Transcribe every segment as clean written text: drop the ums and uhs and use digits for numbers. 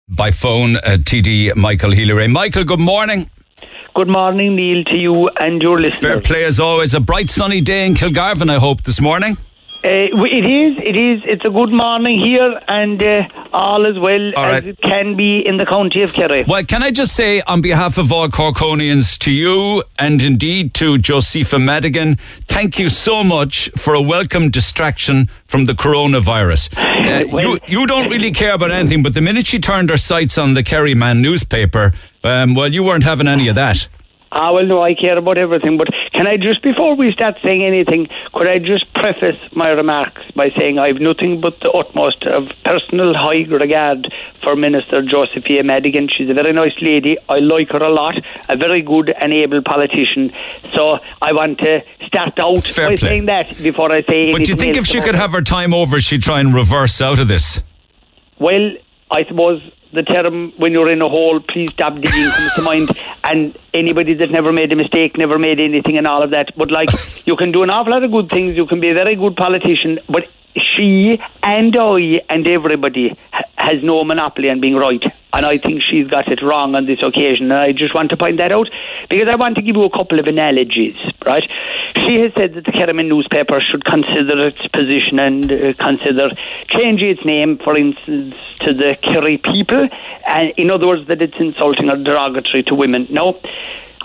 By phone, TD Michael Healy Rae. Michael, good morning. Good morning, Neil, to you and your listeners. Fair play as always. A bright sunny day in Kilgarvan, I hope, this morning. It is. It's a good morning here, and all as well as it can be in the county of Kerry. Well, can I just say, on behalf of all Corkonians, to you and indeed to Josepha Madigan, thank you so much for a welcome distraction from the coronavirus. You don't really care about anything, but the minute she turned her sights on the Kerryman newspaper, you weren't having any of that. Well, no, I care about everything, but can I just, before we start saying anything, could I just preface my remarks by saying I've nothing but the utmost of personal high regard for Minister Josepha Madigan. She's a very nice lady. I like her a lot. A very good and able politician. So I want to start out by saying that before I say anything. But do you think if she could have her time over, she'd try and reverse out of this? Well, I suppose the term, when you're in a hole, please stop digging, comes to mind. And anybody that never made a mistake, never made anything and all of that. But you can do an awful lot of good things. You can be a very good politician. But she and I and everybody has no monopoly on being right. And I think she's got it wrong on this occasion. And I just want to point that out because I want to give you a couple of analogies, right? She has said that the Kerryman newspaper should consider its position and consider changing its name, for instance, to the Kerry people. And in other words, that it's insulting or derogatory to women. Now,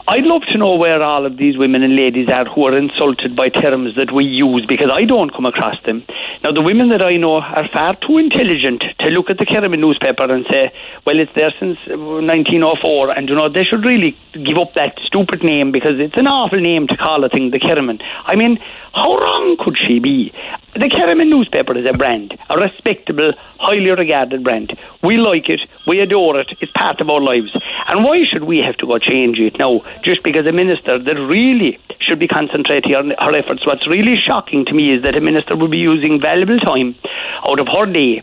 I'd love to know where all of these women and ladies are who are insulted by terms that we use, because I don't come across them. Now, the women that I know are far too intelligent to look at the Kerryman newspaper and say, well, it's there since 1904, and, they should really give up that stupid name, because it's an awful name to call a thing the Kerryman. I mean, how wrong could she be? The Kerryman newspaper is a brand, a respectable, highly regarded brand. We like it, we adore it, it's part of our lives. And why should we have to go change it now, just because a minister that really should be concentrating on her efforts? What's really shocking to me is that a minister will be using valuable time out of her day.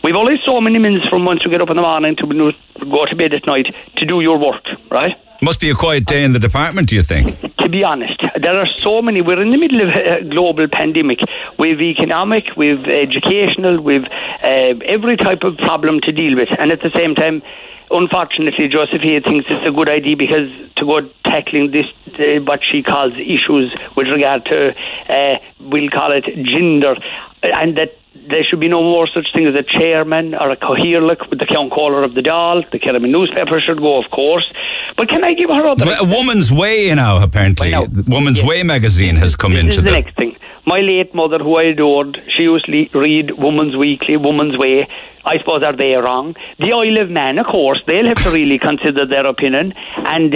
We've only so many minutes from once you get up in the morning to go to bed at night to do your work, right? Must be a quiet day in the department, do you think? To be honest, there are so many. We're in the middle of a global pandemic. We've economic, we've educational, we've every type of problem to deal with. And at the same time, unfortunately, Josepha thinks it's a good idea because to go tackling this, what she calls issues with regard to, we'll call it gender, and that there should be no more such thing as a chairman or a coherlic with the count caller of the Dáil. The Kerryman newspaper should go, of course. But can I give her other... A Woman's Way now, apparently. Woman's Way magazine has come into the next thing. My late mother, who I adored, she used to read Woman's Weekly, Woman's Way. I suppose, are they wrong? The Isle of Man, of course, they'll have to really consider their opinion. And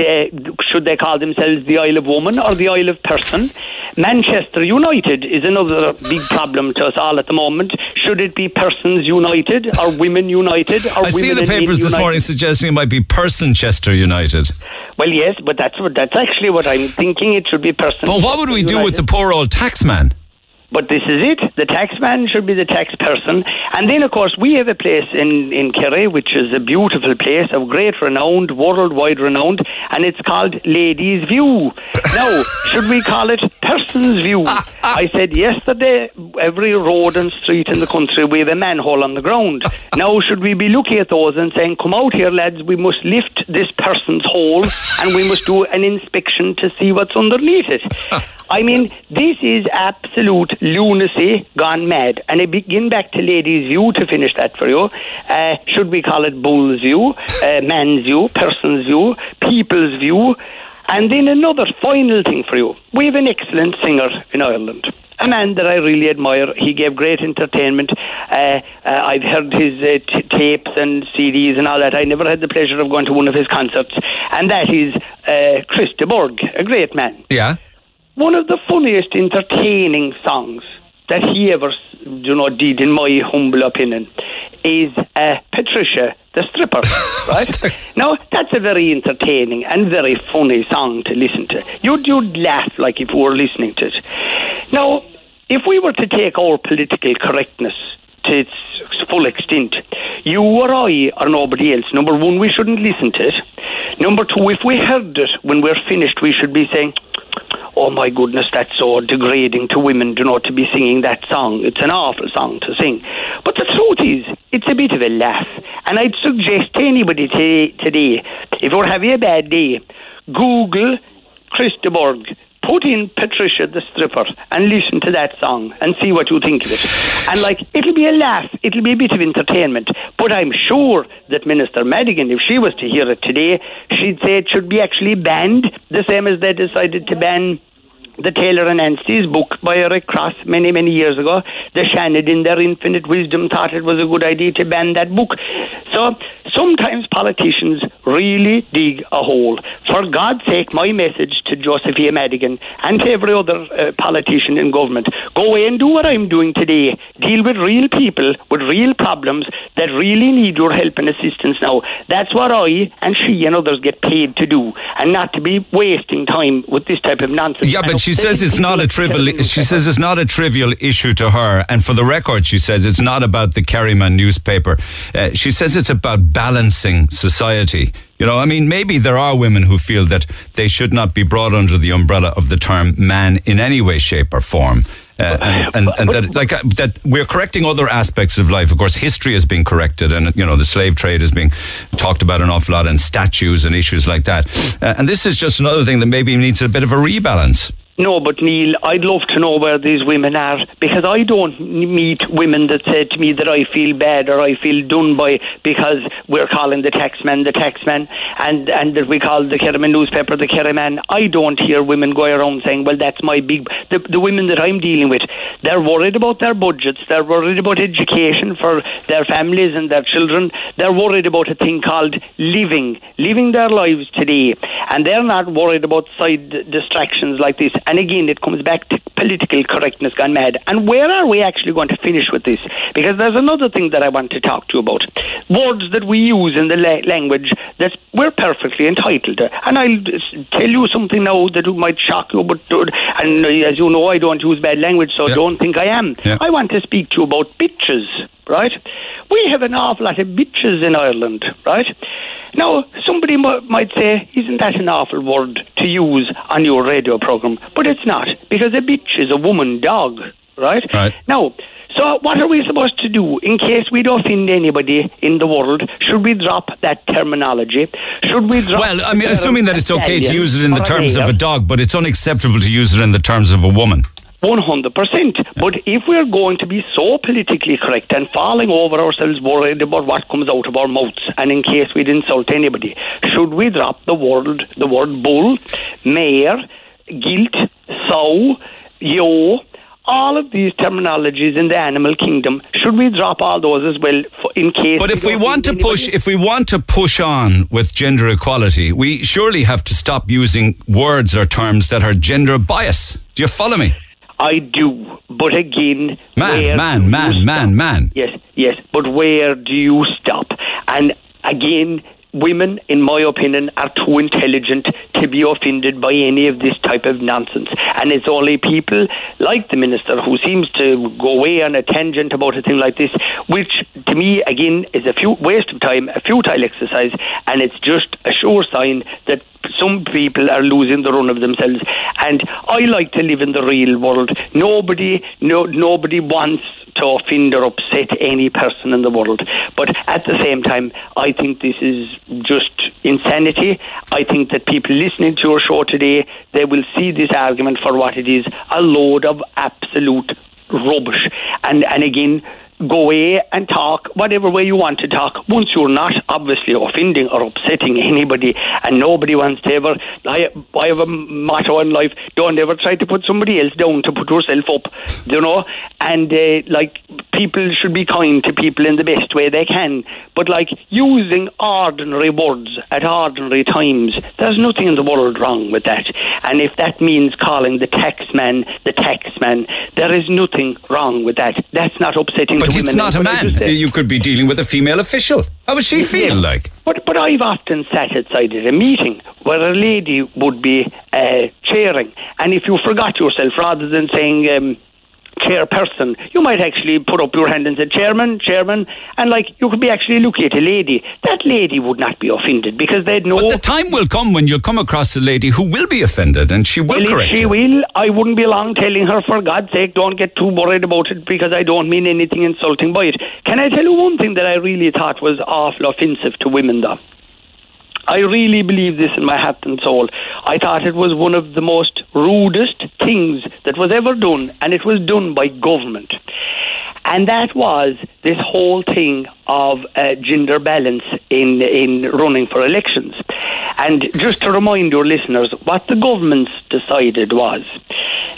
should they call themselves the Isle of Woman or the Isle of Person? Manchester United is another big problem to us all at the moment. Should it be Persons United or Women United? Or I see the papers this morning suggesting it might be Person-Chester United. Well, yes, but that's actually what I'm thinking. It should be Person. But what would we do with the poor old taxman? But this is it. The taxman should be the tax person. And then, of course, we have a place in Kerry, which is a beautiful place of great renowned, worldwide renowned, and it's called Ladies' View. Now, should we call it Person's View? I said yesterday, every road and street in the country, we have a manhole on the ground. Now, should we be looking at those and saying, come out here, lads, we must lift this person's hole and we must do an inspection to see what's underneath it? I mean, this is absolute lunacy gone mad. And I begin back to Ladies' View to finish that for you. Should we call it Bull's View, Man's View, Person's View, People's View? And then another final thing for you. We have an excellent singer in Ireland. A man that I really admire. He gave great entertainment. I've heard his tapes and CDs and all that. I never had the pleasure of going to one of his concerts. And that is Chris de Burgh, a great man. Yeah. One of the funniest, entertaining songs that he ever, did, in my humble opinion, is Patricia the Stripper, right? Now, that's a very entertaining and very funny song to listen to. You'd laugh like if you were listening to it. Now, if we were to take our political correctness to its full extent, you or I or nobody else, number one, we shouldn't listen to it. Number two, if we heard it when we're finished, we should be saying, oh my goodness, that's so degrading to women, to be singing that song. It's an awful song to sing. But the truth is, it's a bit of a laugh. And I'd suggest to anybody today, if you're having a bad day, Google Christaborg, put in Patricia the Stripper and listen to that song and see what you think of it. And it'll be a laugh, it'll be a bit of entertainment, but I'm sure that Minister Madigan, if she was to hear it today, she'd say it should be actually banned, the same as they decided to ban the Taylor and Nancy's book by Eric Cross many, many years ago. The Shannon, in their infinite wisdom, thought it was a good idea to ban that book. So sometimes politicians really dig a hole. For God's sake, my message to Josephine Madigan and to every other politician in government, go away and do what I'm doing today. Deal with real people with real problems that really need your help and assistance now. That's what I and she and others get paid to do, and not to be wasting time with this type of nonsense. Yeah, but she says it's not a trivial. She says it's not a trivial issue to her, and for the record, she says it's not about the Kerryman newspaper. She says it's about balancing society. Maybe there are women who feel that they should not be brought under the umbrella of the term man in any way, shape, or form. And that we're correcting other aspects of life. Of course, history is being corrected, and the slave trade is being talked about an awful lot, and statues and issues like that. And this is just another thing that maybe needs a bit of a rebalance. No, but Neil, I'd love to know where these women are, because I don't meet women that say to me that I feel bad or I feel done by because we're calling the taxman, and that we call the Kerryman newspaper the Kerryman. I don't hear women going around saying, well, that's my big... The women that I'm dealing with, they're worried about their budgets, they're worried about education for their families and their children, they're worried about a thing called living their lives today, and they're not worried about side distractions like this. And again, it comes back to political correctness gone mad. And where are we actually going to finish with this? Because there's another thing that I want to talk to you about. Words that we use in the language that we're perfectly entitled to. And I'll tell you something now that might shock you, and as you know, I don't use bad language, so don't think I am. Yeah. I want to speak to you about bitches, right? We have an awful lot of bitches in Ireland, right? Now, somebody might say, isn't that an awful word to use on your radio program? But it's not, because a bitch is a woman dog, right? Now, so what are we supposed to do in case we don't offend anybody in the world? Should we drop that terminology? Should we drop... Well, assuming that it's okay to use it in the terms of a dog, but it's unacceptable to use it in the terms of a woman. 100%. But if we're going to be so politically correct and falling over ourselves worried about what comes out of our mouths, and in case we'd insult anybody, should we drop the word bull, mare, gilt, sow, yo, all of these terminologies in the animal kingdom? Should we drop all those as well in case... But if we want to push on with gender equality, we surely have to stop using words or terms that are gender bias. Do you follow me? I do, but again... Man. Yes, but where do you stop? And again, women, in my opinion, are too intelligent to be offended by any of this type of nonsense. And it's only people like the minister who seems to go away on a tangent about a thing like this, which to me, again, is a waste of time, a futile exercise, and it's just a sure sign that some people are losing the run of themselves. And I like to live in the real world. Nobody wants to offend or upset any person in the world. But at the same time, I think this is just insanity. I think that people listening to your show today, they will see this argument for what it is, a load of absolute rubbish. And again, go away and talk whatever way you want to talk, once you're not obviously offending or upsetting anybody, and nobody wants to ever... I have a motto in life: don't ever try to put somebody else down to put yourself up, and people should be kind to people in the best way they can, but using ordinary words at ordinary times, there's nothing in the world wrong with that. And if that means calling the taxman, there is nothing wrong with that. That's not upsetting. But it's not a man. You could be dealing with a female official. How would she feel like? But I've often sat outside at a meeting where a lady would be chairing, and if you forgot yourself, rather than saying chairperson, you might actually put up your hand and say, chairman, and like you could be actually looking at a lady. That lady would not be offended because they'd know. But the time will come when you'll come across a lady who will be offended and she will correct you. If she will, I wouldn't be long telling her, for God's sake, don't get too worried about it because I don't mean anything insulting by it. Can I tell you one thing that I really thought was awful offensive to women though? I really believe this in my heart and soul. I thought it was one of the most rudest things that was ever done, and it was done by government. And that was this whole thing of gender balance in running for elections. And just to remind your listeners, what the governments decided was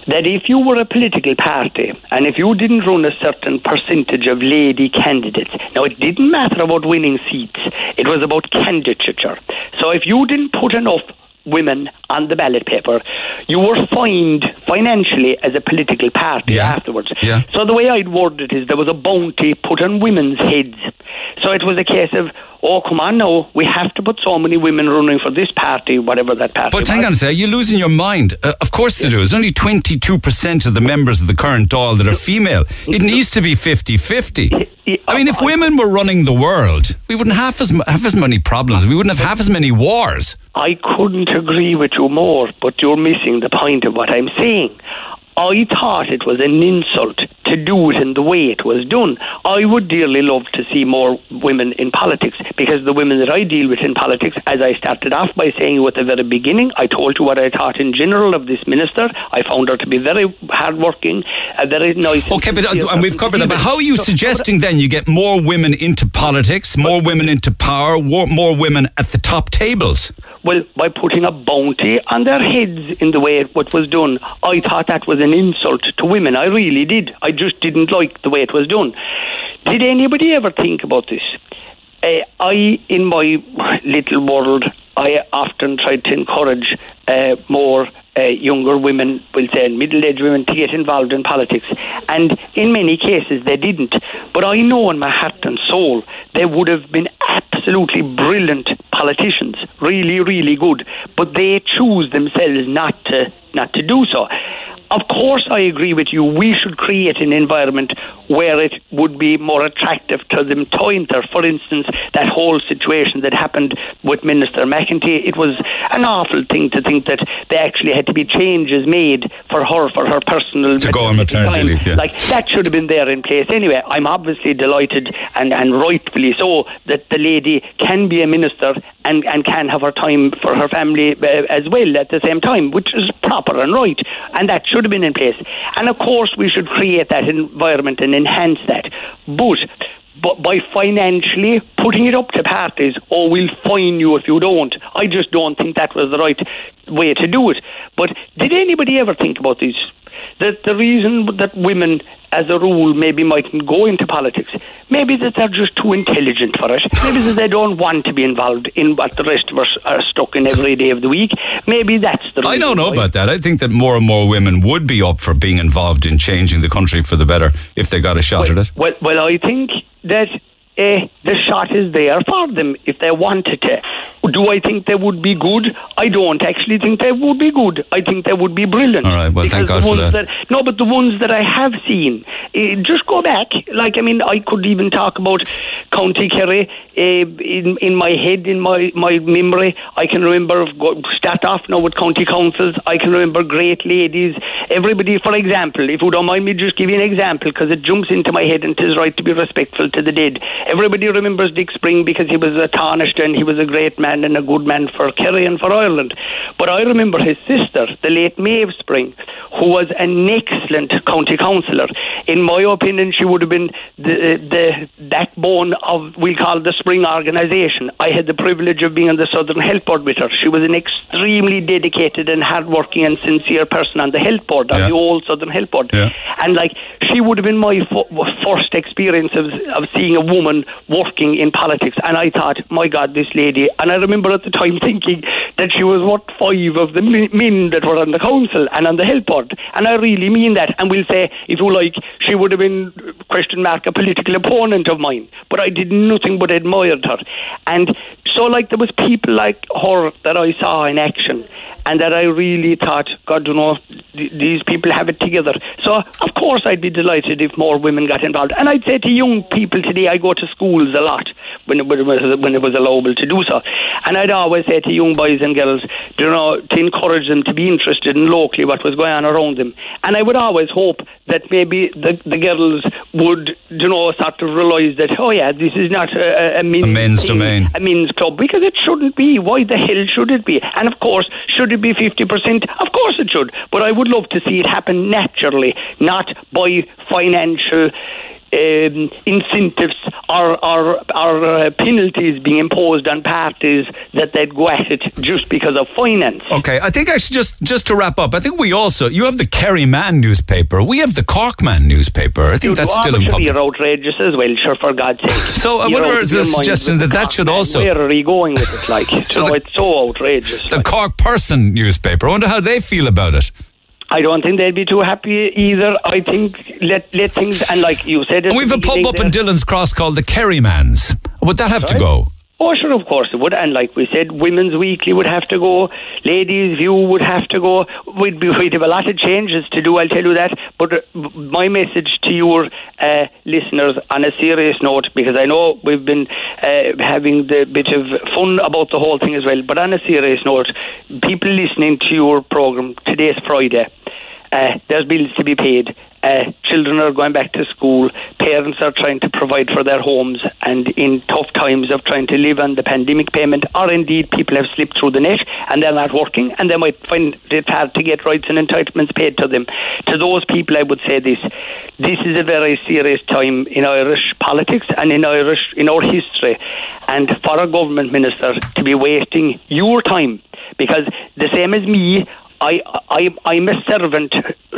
that if you were a political party and if you didn't run a certain percentage of lady candidates, now it didn't matter about winning seats, it was about candidature. So if you didn't put enough women on the ballot paper, you were fined financially as a political party afterwards. Yeah. So the way I'd word it is there was a bounty put on women's heads. So it was a case of, oh, come on now, we have to put so many women running for this party, whatever that party was. But hang on a second, you're losing your mind. Of course they do. There's only 22% of the members of the current Dáil that are female. It needs to be 50-50. I mean, if women were running the world, we wouldn't have as many problems. We wouldn't have half as many wars. I couldn't agree with you more, but you're missing the point of what I'm saying. I thought it was an insult to do it in the way it was done. I would dearly love to see more women in politics, because the women that I deal with in politics, as I started off by saying at the very beginning, I told you what I thought in general of this minister. I found her to be very hardworking, very nice. Okay, and we've covered that. But how are you suggesting then you get more women into politics, more women into power, more women at the top tables? Well, by putting a bounty on their heads in the way it was done. I thought that was an insult to women. I really did. I just didn't like the way it was done. Did anybody ever think about this? In my little world, I often tried to encourage more younger women, we'll say middle-aged women, to get involved in politics. And in many cases they didn't. But I know in my heart and soul they would have been absolutely brilliant politicians, really, really good. But they choose themselves not to do so. Of course, I agree with you. We should create an environment where it would be more attractive to them to enter. For instance, that whole situation that happened with Minister McEntee, it was an awful thing to think that there actually had to be changes made for her personal to go on maternity leave. Yeah. Like, that should have been there in place anyway. I'm obviously delighted and rightfully so that the lady can be a minister and can have her time for her family as well at the same time, which is proper and right, and that should have been in place. And of course we should create that environment and enhance that, but by financially putting it up to parties, oh, we'll fine you if you don't, I just don't think that was the right way to do it. But did anybody ever think about this? That the reason that women as a rule maybe mightn't go into politics, maybe that they're just too intelligent for it, maybe that they don't want to be involved in what the rest of us are stuck in every day of the week. Maybe that's the reason. I don't know about that. I think that more and more women would be up for being involved in changing the country for the better if they got a shot at it. Well, I think that the shot is there for them if they wanted to. Do I think they would be good? I don't actually think they would be good. I think they would be brilliant. All right, well, thank God for that. No, but the ones that I have seen, just go back. Like, I mean, I could even talk about County Kerry in my head, in my memory. I can remember, start off now with county councils, I can remember great ladies. Everybody, for example, if you don't mind me just give you an example, because it jumps into my head and it is right to be respectful to the dead. Everybody remembers Dick Spring because he was tarnished and he was a great man and a good man for Kerry and for Ireland. But I remember his sister, the late Maeve Spring, who was an excellent county councillor. In my opinion, she would have been the backbone of, we call the Spring organisation. I had the privilege of being on the Southern Health Board with her. She was an extremely dedicated and hardworking and sincere person on the Health Board, on the old Southern Health Board. Yeah. And like, she would have been my first experience of seeing a woman working in politics. And I thought, my God, this lady. And I remember at the time thinking that she was worth 5 of the men that were on the council and on the Health Board. And I really mean that. And we'll say, if you like, she would have been, a political opponent of mine. But I did nothing but admired her. And so, like, there was people like her that I saw in action and that I really thought, God, you know, these people have it together. So, of course, I'd be delighted if more women got involved. And I'd say to young people today, I go to schools a lot when it was allowable to do so. And I'd always say to young boys and girls, to encourage them to be interested in locally what was going on around them. And I would always hope that maybe the girls would, sort of realise that, this is not a men's domain, a men's club, because it shouldn't be. Why the hell should it be? And of course, should it be 50%? Of course it should. But I would love to see it happen naturally, not by financial incentives or penalties being imposed on parties that they'd go at it just because of finance. Okay, I think actually just to wrap up, I think you have the Kerryman newspaper, we have the Corkman newspaper. I think that's still in public. You're outrageous as well, sure, for God's sake. So I wonder, is a suggestion that should also... Where are you going with it, like? It's so outrageous. The Cork Person newspaper, I wonder how they feel about it. I don't think they'd be too happy either. I think let things, and like you said... And we've a pub up in Dillon's Cross called the Kerrymans. Would that have to go? Oh, sure, of course it would. And like we said, Women's Weekly would have to go. Ladies' View would have to go. We'd have a lot of changes to do, I'll tell you that. But my message to your listeners on a serious note, because I know we've been having the bit of fun about the whole thing as well, but on a serious note, people listening to your programme, today's Friday, there's bills to be paid. Children are going back to school. Parents are trying to provide for their homes, and in tough times of trying to live on the pandemic payment, or indeed people have slipped through the net and they're not working, and they might find it hard to get rights and entitlements paid to them. To those people, I would say this is a very serious time in Irish politics and in our history, and for a government minister to be wasting your time, because the same as me, I'm a servant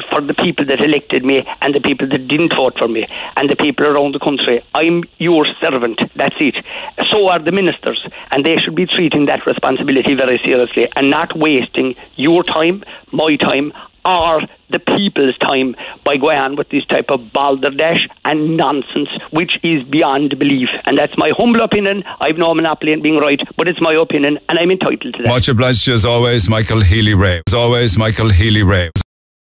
for the people that elected me and the people that didn't vote for me and the people around the country. I'm your servant. That's it. So are the ministers, and they should be treating that responsibility very seriously and not wasting your time, my time, or the people's time by going on with this type of balderdash and nonsense, which is beyond belief. And that's my humble opinion. I've no monopoly in being right, but it's my opinion, and I'm entitled to that. Much obliged to you as always, Michael Healy Rae. As always, Michael Healy Rae.